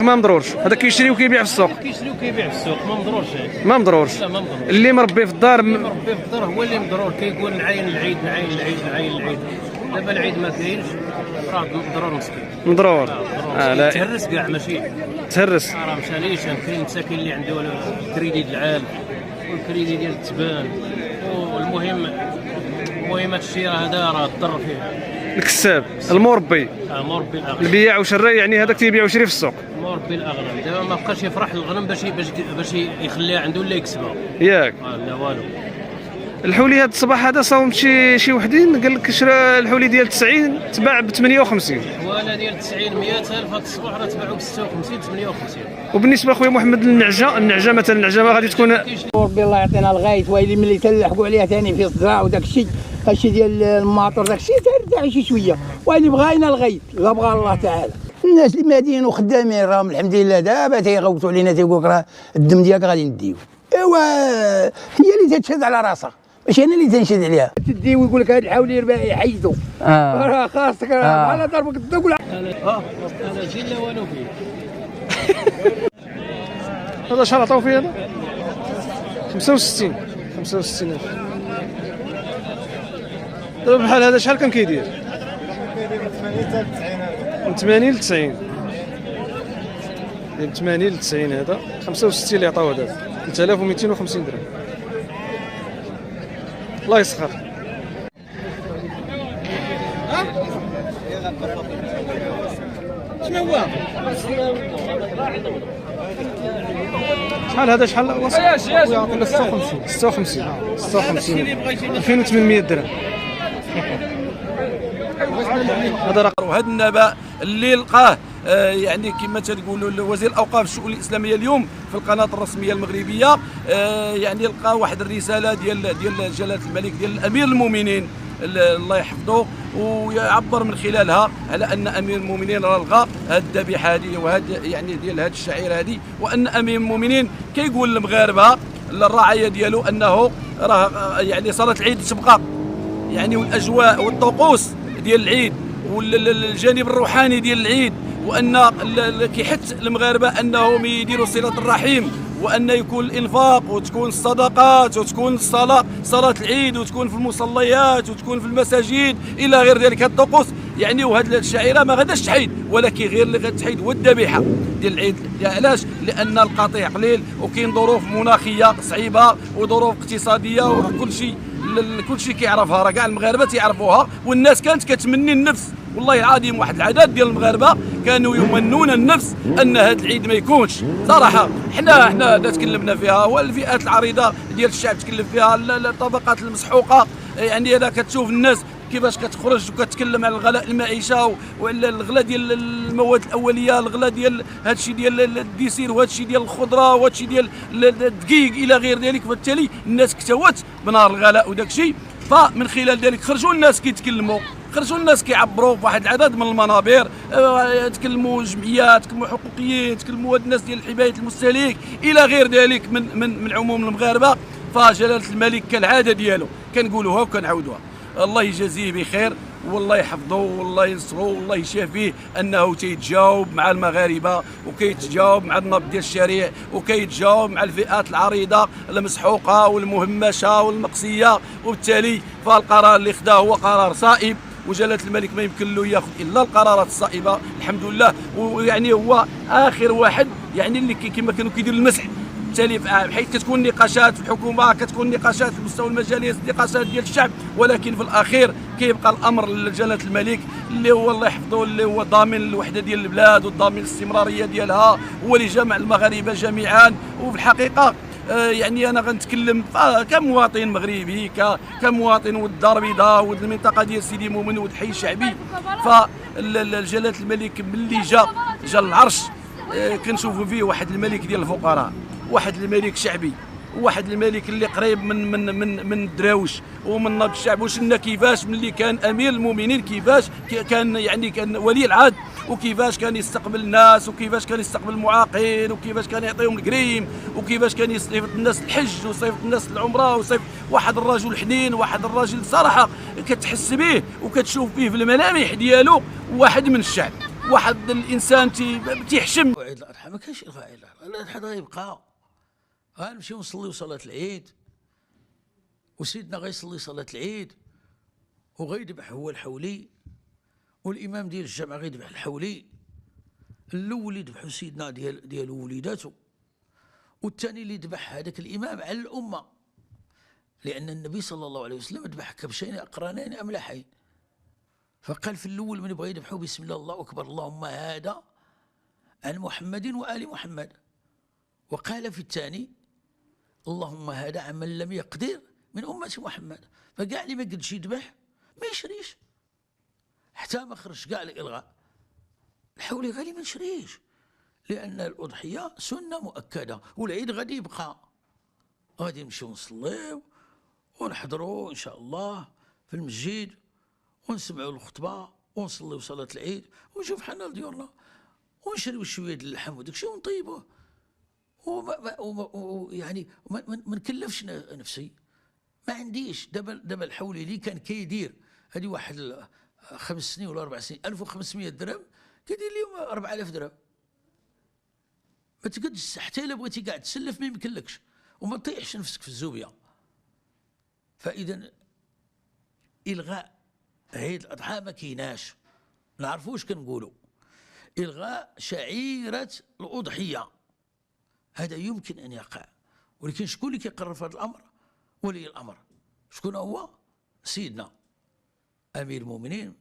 ما مضرورش، هذا كيشري وكيبيع في السوق. كيشري وكيبيع في السوق، ما مضروش. ما مضرورش. لا ما مضروش. اللي مربي في الدار مربي في الدار هو اللي مضرور، كيقول نعاين العيد نعاين العيد نعاين العيد. دابا العيد ما كاينش، راه مضرور مسكين. مضرور. لا تهرس كاع ماشي تهرس. راه مشى نيشان. كاين مساكين اللي عنده الكريدي ديال العال والكريدي ديال التبان، والمهم هذا الشيء راه ضر فيه الكساب المربي. مربي الاغنام. البياع وشراي يعني هذاك تيبيع ويشري في السوق. مربي الاغنام دابا ما بقاش يفرح الغنم باش يخليها عنده ولا يكسبها. ياك. لا والو. الحولي هذا الصباح هذا صاوم شي وحدين قال لك شرا الحولي ديال 90 تباع ب 58. ولا ديال 90 100,000 هذا الصباح راه تباعوا ب 56 58. وبالنسبه خويا محمد النعجه مثلا النعجه غادي تكون ربي الله يعطينا الغايت. ويلي ملي تلحقوا عليها ثاني في الصداع وداك الشيء، هادشي ديال الماطور داك الشيء ترتاح شي شويه. ويلي بغاينا الغايت لا بغى الله تعالى. الناس اللي مادين وخدامين راهم الحمد لله دابا تيغوتوا علينا تيقول لك راه الدم ديالك غادي نديو. ايوا هي اللي تتشد على راسها ماشي انا اللي تنشد عليها. تدي ويقول لك هذا الحولي راه يحيدوا. راه خاصك على ضربك الضوء. هذا جيل لا والو فيه. هذا شحال عطاو فيه هذا 65 65,000. دابا بحال هذا شحال كان كيدير؟ من 80 ل 90. من 80 ل 90 هذا 65 اللي عطاوه دابا 3250 درهم. الله يسخر. شنو هو؟ شحال هذا شحال وصل؟ 56 56 2800 درهم. هذا رقم. وهذا النبأ اللي لقاه يعني كما تقولوا وزير الاوقاف الشؤون الاسلاميه اليوم في القناه الرسميه المغربيه، يعني لقى واحد الرساله ديال جلاله الملك ديال الامير المؤمنين الله يحفظه، ويعبر من خلالها على ان امير المؤمنين راه لغى هذه الذبيحه هذه وهذا يعني ديال هذه الشعيره هذه، وان امير المؤمنين كيقول للمغاربه الرعايه ديالو انه راه يعني صلاه العيد تبقى يعني، والاجواء والطقوس ديال العيد والجانب الروحاني ديال العيد، وان كيحث المغاربه انهم يديروا صله الرحيم، وان يكون الانفاق وتكون الصدقات وتكون صلاه العيد وتكون في المصليات وتكون في المساجد الى غير ذلك. هذه الطقوس يعني وهذه الشعيره ما غاداش تحيد، ولكن غير اللي غتحيد هو الذبيحه ديال العيد. علاش؟ لان القطيع قليل وكاين ظروف مناخيه صعيبه وظروف اقتصاديه وكل شيء كيعرفها، راه كاع المغاربه تيعرفوها، والناس كانت كتمني النفس والله العظيم. واحد العدد ديال المغاربه كانوا يمنون النفس ان هذا العيد ما يكونش صراحه. حنا تكلمنا فيها، والفئات العريضه ديال الشعب تكلم فيها، الطبقات المسحوقه يعني انا كتشوف الناس كيفاش كتخرج وكتكلم على الغلاء المعيشه وعلى الغلاء ديال المواد الاوليه، الغلاء ديال هذا الشيء ديال الديسير وهذا الشيء ديال الخضره وهذا الشيء ديال الدقيق الى غير ذلك. فبالتالي الناس اكتوت بنار الغلاء وداك الشيء. فمن خلال ذلك خرجوا الناس كيتكلموا، خرجوا الناس كيعبروا بواحد العدد من المنابر، يتكلموا جمعيات، يتكلموا حقوقيين، يتكلموا هاد الناس ديال حمايه المستهلك الى غير ذلك من عموم المغاربه. فجلاله الملك كالعاده ديالو كنقولوها وكنعاودوها، الله يجازيه بخير والله يحفظه والله ينصره والله يشافيه، انه تيتجاوب مع المغاربه وكيتجاوب مع النبض ديال الشريع وكيتجاوب مع الفئات العريضه المسحوقه والمهمشه والمقصيه. وبالتالي فالقرار اللي خداه هو قرار صائب، وجلاله الملك ما يمكن له ياخذ الا القرارات الصائبه الحمد لله. ويعني هو اخر واحد يعني اللي كما كانوا كيديروا المسح. بالتالي بحيث كتكون نقاشات في الحكومه، كتكون نقاشات في مستوى المجالس، نقاشات ديال الشعب، ولكن في الاخير كيبقى الامر لجلاله الملك اللي هو الله يحفظه، اللي هو ضامن الوحده ديال البلاد وضامن الاستمراريه ديالها، هو اللي جمع المغاربه جميعا. وفي الحقيقه يعني انا غنتكلم كمواطن مغربي، كمواطن ولد الدار البيضاء ولد المنطقه ديال سيدي مومن ولد الحي الشعبي. فجلاله الملك ملي جا العرش كنشوفوا فيه واحد الملك ديال الفقراء، واحد الملك شعبي، واحد الملك اللي قريب من الدراوش ومن نبض الشعب. وشنا كيفاش ملي كان امير المؤمنين كيفاش كان ولي العهد، وكيفاش كان يستقبل الناس، وكيفاش كان يستقبل المعاقين، وكيفاش كان يعطيهم الكريم، وكيفاش كان يصيفط الناس الحج ويصيفط الناس العمره ويصيفط واحد الرجل حنين، واحد الرجل صراحه كتحس به وكتشوف فيه في الملامح ديالو واحد من الشعب، واحد الانسان تيحشم. عيد الاضحى ما كاينش الغاء عيد الاضحى، الاضحى غيبقى. غنمشيو نصليو صلاه العيد، وسيدنا غيصلي صلاه العيد وغيذبح هو الحولي، والامام ديال الجامع غيذبح الحولي. الاول اللي ذبحوا سيدنا ديال وليداته، والثاني اللي ذبح هذاك الامام على الامه، لان النبي صلى الله عليه وسلم ذبح كبشين اقرانين املحين، فقال في الاول من بغى يذبحوا بسم الله الله اكبر اللهم هذا عن محمد وال محمد، وقال في الثاني اللهم هذا عن من لم يقدر من امه محمد. فكاع اللي ما قدش يذبح ما يشريش، حتى ما خرج كاع الالغاء. الحولي غالي ما نشريش، لان الاضحيه سنه مؤكده، والعيد غادي يبقى. غادي نمشيو نصليو ونحضروا ان شاء الله في المسجد ونسمعوا الخطبه ونصليو صلاه العيد ونشوف حنا لديورنا ونشريو شويه د اللحم وداك الشيء ونطيبوه. يعني ما نكلفش نفسي، ما عنديش. دابا الحولي اللي كان كيدير هذه واحد 5 سنين ولا 4 سنين 1500 درهم، كيدير اليوم 4000 درهم. ما تقدش حتى الا بغيتي كاع تسلف ما يمكنلكش، وما تطيحش نفسك في الزوبيه. فاذا الغاء عيد الاضحى ما كيناش، نعرفوا واش كنقولوا. الغاء شعيره الاضحيه هذا يمكن ان يقع، ولكن شكون اللي كيقرر في هذا الامر؟ ولي الامر. شكون هو؟ سيدنا امير المؤمنين